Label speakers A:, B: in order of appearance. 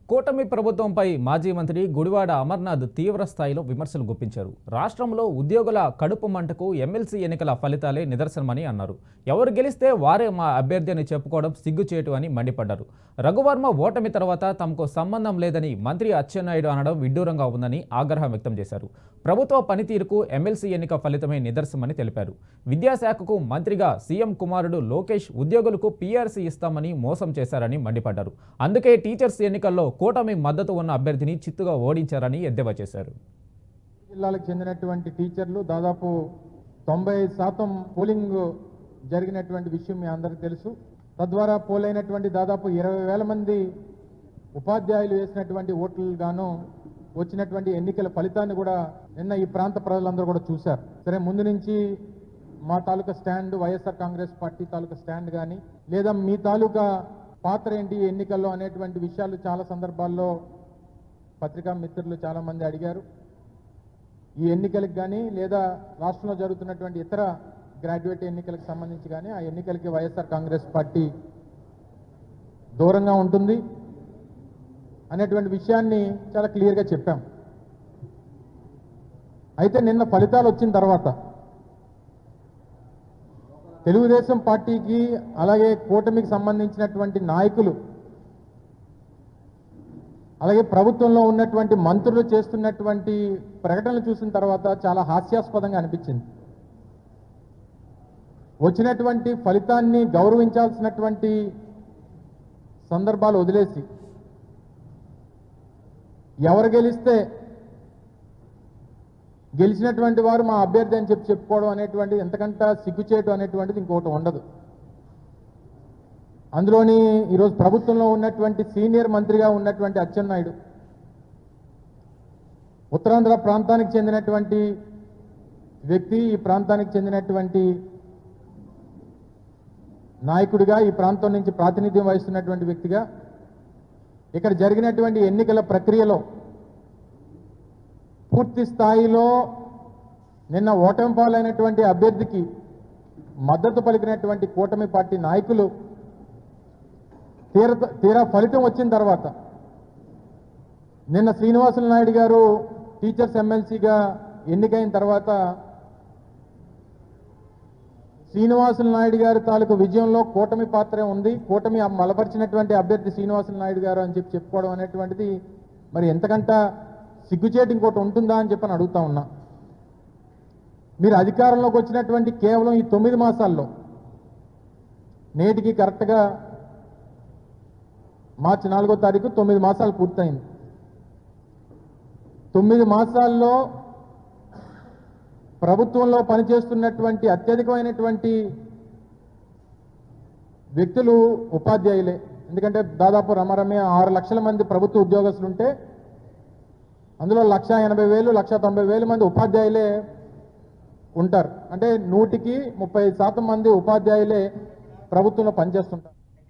A: కూటమి ప్రభుత్వంపై మాజీ మంత్రి గుడివాడ అమర్నాథ్ తీవ్ర స్థాయిలో విమర్శలు గుప్పించారు. రాష్ట్రంలో ఉద్యోగుల కడుపు మంటకు ఎమ్మెల్సీ ఎన్నికల ఫలితాలే నిదర్శనమని అన్నారు. ఎవరు గెలిస్తే వారే మా అభ్యర్థి అని చెప్పుకోవడం సిగ్గుచేటు అని మండిపడ్డారు. రఘువర్మ ఓటమి తర్వాత తమకు సంబంధం లేదని మంత్రి అచ్చెన్నాయుడు అనడం విడ్డూరంగా ఉందని ఆగ్రహం వ్యక్తం చేశారు. ప్రభుత్వ పనితీరుకు ఎమ్మెల్సీ ఎన్నిక ఫలితమే నిదర్శనమని తెలిపారు. విద్యాశాఖకు మంత్రిగా సీఎం కుమారుడు లోకేష్ ఉద్యోగులకు పీఆర్సీ ఇస్తామని మోసం చేశారని మండిపడ్డారు. అందుకే టీచర్స్ ఎన్నికల్లో కూటమి మద్దతు ఉన్న అభ్యర్థిని చిత్తుగా ఓడించారని ఎద్దేవా చేశారు.
B: జిల్లాలకు చెందినటువంటి టీచర్లు దాదాపు 90% పోలింగ్ జరిగినటువంటి విషయం మీ అందరికీ తెలుసు. తద్వారా పోలైనటువంటి దాదాపు 20,000 మంది ఉపాధ్యాయులు వేసినటువంటి ఓట్లు గాను వచ్చినటువంటి ఎన్నికల ఫలితాన్ని కూడా నిన్న ఈ ప్రాంత ప్రజలందరూ కూడా చూశారు. సరే, ముందు నుంచి మా తాలూకా స్టాండ్ వైఎస్ఆర్ కాంగ్రెస్ పార్టీ తాలూకా స్టాండ్ కానీ లేదా మీ తాలూకా పాత్ర ఏంటి ఎన్నికల్లో అనేటువంటి విషయాలు చాలా సందర్భాల్లో పత్రికా మిత్రులు చాలామంది అడిగారు. ఈ ఎన్నికలకు కానీ లేదా రాష్ట్రంలో జరుగుతున్నటువంటి ఇతర గ్రాడ్యుయేట్ ఎన్నికలకు సంబంధించి కానీ ఆ ఎన్నికలకి వైఎస్ఆర్ కాంగ్రెస్ పార్టీ దూరంగా ఉంటుంది అనేటువంటి విషయాన్ని చాలా క్లియర్గా చెప్పాం. అయితే నిన్న ఫలితాలు వచ్చిన తర్వాత తెలుగుదేశం పార్టీకి అలాగే కూటమికి సంబంధించినటువంటి నాయకులు అలాగే ప్రభుత్వంలో ఉన్నటువంటి మంత్రులు చేస్తున్నటువంటి ప్రకటనలు చూసిన తర్వాత చాలా హాస్యాస్పదంగా అనిపించింది. వచ్చినటువంటి ఫలితాన్ని గౌరవించాల్సినటువంటి సందర్భాలు వదిలేసి ఎవరు గెలిస్తే గెలిచినటువంటి వారు మా అభ్యర్థి అని చెప్పుకోవడం అనేటువంటిది ఎంతకంటే సిగ్గుచేటు అనేటువంటిది ఇంకోటి ఉండదు. అందులోని ఈరోజు ప్రభుత్వంలో ఉన్నటువంటి సీనియర్ మంత్రిగా ఉన్నటువంటి అచ్చెన్నాయుడు, ఉత్తరాంధ్ర ప్రాంతానికి చెందినటువంటి వ్యక్తి, ఈ ప్రాంతానికి చెందినటువంటి నాయకుడిగా, ఈ ప్రాంతం నుంచి ప్రాతినిధ్యం వహిస్తున్నటువంటి వ్యక్తిగా ఇక్కడ జరిగినటువంటి ఎన్నికల ప్రక్రియలో పూర్తి స్థాయిలో నిన్న ఓటమి పాలైనటువంటి అభ్యర్థికి మద్దతు పలికినటువంటి కూటమి పార్టీ నాయకులు తీరా ఫలితం వచ్చిన తర్వాత నిన్న శ్రీనివాసులు నాయుడు గారు టీచర్స్ ఎమ్మెల్సీగా ఎన్నికైన తర్వాత శ్రీనివాసులు నాయుడు గారి తాలూకు విజయంలో కూటమి పాత్రే ఉంది, కూటమి బలపరిచినటువంటి అభ్యర్థి శ్రీనివాసులు నాయుడు గారు అని చెప్పుకోవడం అనేటువంటిది మరి ఎంతకంటే సిగ్గుచేటు ఇంకోటి ఉంటుందా అని చెప్పని అడుగుతా ఉన్నా. మీరు అధికారంలోకి వచ్చినటువంటి కేవలం ఈ 9 మాసాల్లో నేటికి కరెక్ట్గా మార్చి 4వ తారీఖు 9 మాసాలు పూర్తయింది. 9 మాసాల్లో ప్రభుత్వంలో పనిచేస్తున్నటువంటి అత్యధికమైనటువంటి వ్యక్తులు ఉపాధ్యాయులే. ఎందుకంటే దాదాపు రమరమే 6 లక్షల మంది ప్రభుత్వ ఉద్యోగస్తులుంటే అందులో 1,80,000 1,90,000 మంది ఉపాధ్యాయులే ఉంటారు. అంటే 100కి 30% మంది ఉపాధ్యాయులే ప్రభుత్వంలో పనిచేస్తుంటారు.